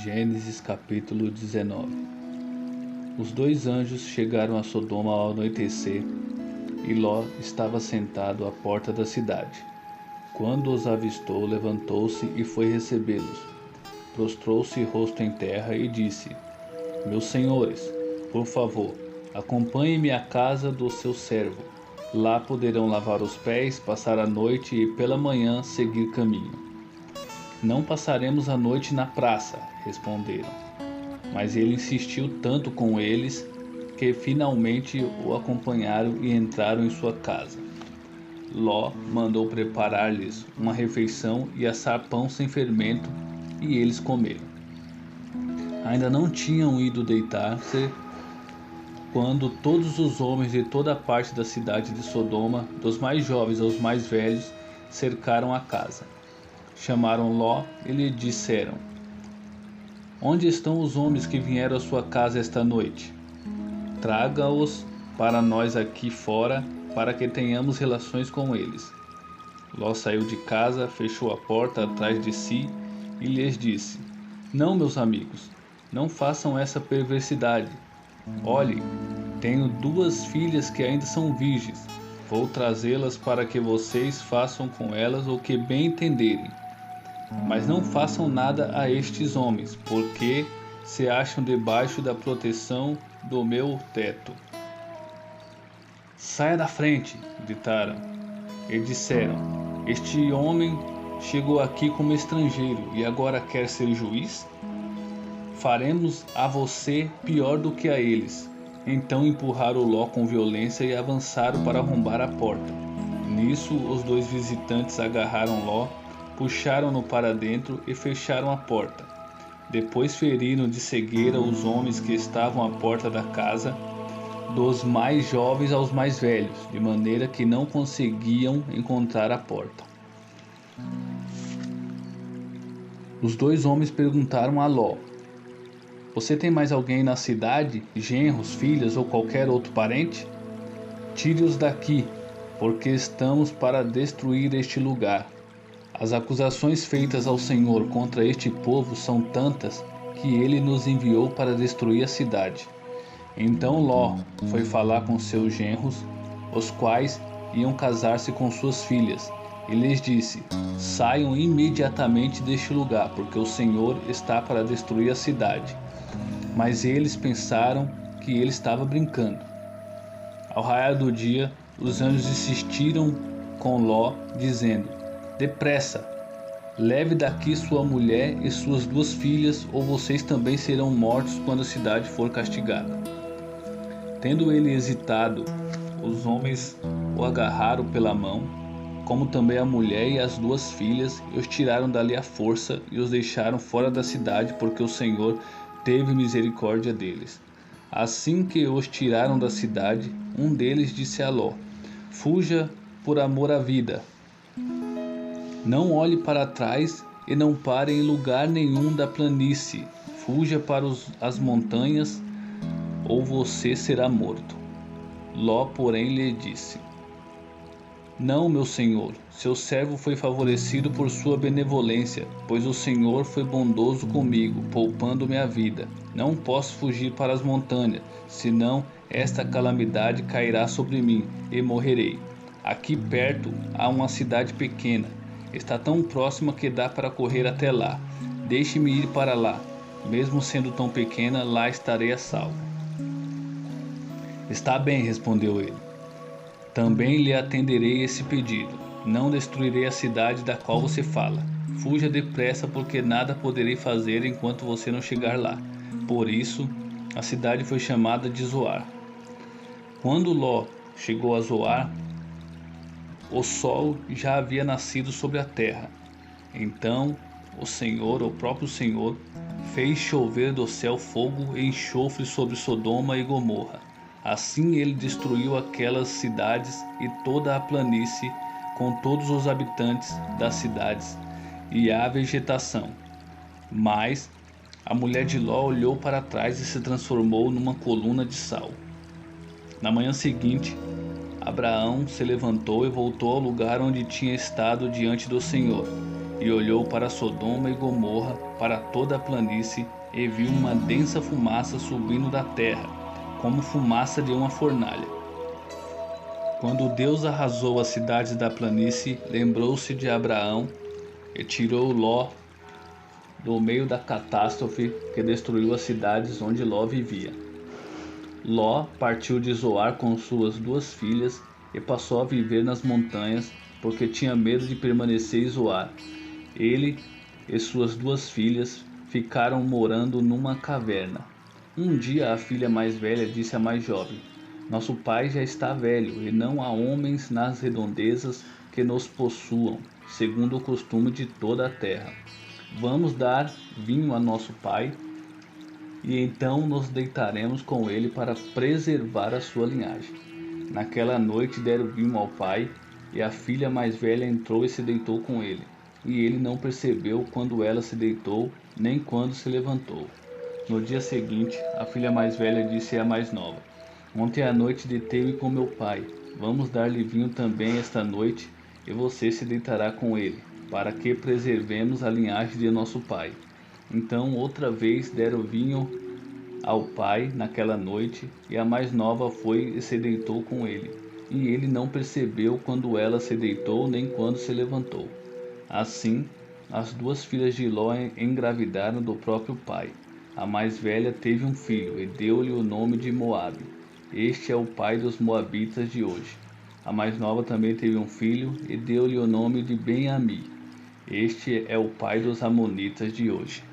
Gênesis capítulo 19. Os dois anjos chegaram a Sodoma ao anoitecer, e Ló estava sentado à porta da cidade. Quando os avistou, levantou-se e foi recebê-los. Prostrou-se rosto em terra e disse: Meus senhores, por favor, acompanhem-me à casa do seu servo. Lá poderão lavar os pés, passar a noite e pela manhã seguir caminho. Não passaremos a noite na praça, responderam. Mas ele insistiu tanto com eles que finalmente o acompanharam e entraram em sua casa. Ló mandou preparar-lhes uma refeição e assar pão sem fermento, e eles comeram. Ainda não tinham ido deitar-se quando todos os homens de toda a parte da cidade de Sodoma, dos mais jovens aos mais velhos, cercaram a casa. Chamaram Ló e lhe disseram: Onde estão os homens que vieram à sua casa esta noite? Traga-os para nós aqui fora, para que tenhamos relações com eles. Ló saiu de casa, fechou a porta atrás de si e lhes disse: Não, meus amigos, não façam essa perversidade. Olhe, tenho 2 filhas que ainda são virgens. Vou trazê-las para que vocês façam com elas o que bem entenderem. Mas não façam nada a estes homens, porque se acham debaixo da proteção do meu teto. Saia da frente, gritaram, e disseram: Este homem chegou aqui como estrangeiro e agora quer ser juiz? Faremos a você pior do que a eles. Então empurraram Ló com violência e avançaram para arrombar a porta. Nisso, os 2 visitantes agarraram Ló, puxaram-no para dentro e fecharam a porta. Depois feriram de cegueira os homens que estavam à porta da casa, dos mais jovens aos mais velhos, de maneira que não conseguiam encontrar a porta. Os 2 homens perguntaram a Ló: Você tem mais alguém na cidade, genros, filhas ou qualquer outro parente? Tire-os daqui, porque estamos para destruir este lugar. As acusações feitas ao Senhor contra este povo são tantas que ele nos enviou para destruir a cidade. Então Ló foi falar com seus genros, os quais iam casar-se com suas filhas, e lhes disse: Saiam imediatamente deste lugar, porque o Senhor está para destruir a cidade. Mas eles pensaram que ele estava brincando. Ao raiar do dia, os anjos insistiram com Ló, dizendo: Depressa, leve daqui sua mulher e suas 2 filhas, ou vocês também serão mortos quando a cidade for castigada. Tendo ele hesitado, os homens o agarraram pela mão, como também a mulher e as 2 filhas, e os tiraram dali à força e os deixaram fora da cidade, porque o Senhor teve misericórdia deles. Assim que os tiraram da cidade, um deles disse a Ló: Fuja por amor à vida. Não olhe para trás e não pare em lugar nenhum da planície. Fuja para as montanhas, ou você será morto. Ló, porém, lhe disse: Não, meu senhor, seu servo foi favorecido por sua benevolência, pois o Senhor foi bondoso comigo, poupando-me a vida. Não posso fugir para as montanhas, senão esta calamidade cairá sobre mim e morrerei. Aqui perto há uma cidade pequena. Está tão próxima que dá para correr até lá. Deixe-me ir para lá. Mesmo sendo tão pequena, lá estarei a salvo. Está bem, respondeu ele. Também lhe atenderei esse pedido. Não destruirei a cidade da qual você fala. Fuja depressa, porque nada poderei fazer enquanto você não chegar lá. Por isso, a cidade foi chamada de Zoar. Quando Ló chegou a Zoar, o sol já havia nascido sobre a terra. Então o próprio Senhor, fez chover do céu fogo e enxofre sobre Sodoma e Gomorra. Assim ele destruiu aquelas cidades e toda a planície, com todos os habitantes das cidades e a vegetação. Mas a mulher de Ló olhou para trás e se transformou numa coluna de sal. Na manhã seguinte, Abraão se levantou e voltou ao lugar onde tinha estado diante do Senhor. e olhou para Sodoma e Gomorra, para toda a planície, e viu uma densa fumaça subindo da terra, como fumaça de uma fornalha. Quando Deus arrasou as cidades da planície, lembrou-se de Abraão e tirou Ló do meio da catástrofe que destruiu as cidades onde Ló vivia. Ló partiu de Zoar com suas 2 filhas e passou a viver nas montanhas, porque tinha medo de permanecer em Zoar. Ele e suas 2 filhas ficaram morando numa caverna. Um dia a filha mais velha disse à mais jovem: Nosso pai já está velho, e não há homens nas redondezas que nos possuam, segundo o costume de toda a terra. Vamos dar vinho a nosso pai, e então nos deitaremos com ele para preservar a sua linhagem. Naquela noite deram vinho ao pai, e a filha mais velha entrou e se deitou com ele. E ele não percebeu quando ela se deitou, nem quando se levantou. No dia seguinte, a filha mais velha disse à mais nova: Ontem à noite deitei-me com meu pai. Vamos dar-lhe vinho também esta noite, e você se deitará com ele, para que preservemos a linhagem de nosso pai. Então outra vez deram vinho ao pai naquela noite, e a mais nova foi e se deitou com ele. E ele não percebeu quando ela se deitou, nem quando se levantou. Assim, as 2 filhas de Ló engravidaram do próprio pai. A mais velha teve um filho e deu-lhe o nome de Moabe. Este é o pai dos moabitas de hoje. A mais nova também teve um filho e deu-lhe o nome de Ben-Ami. Este é o pai dos amonitas de hoje.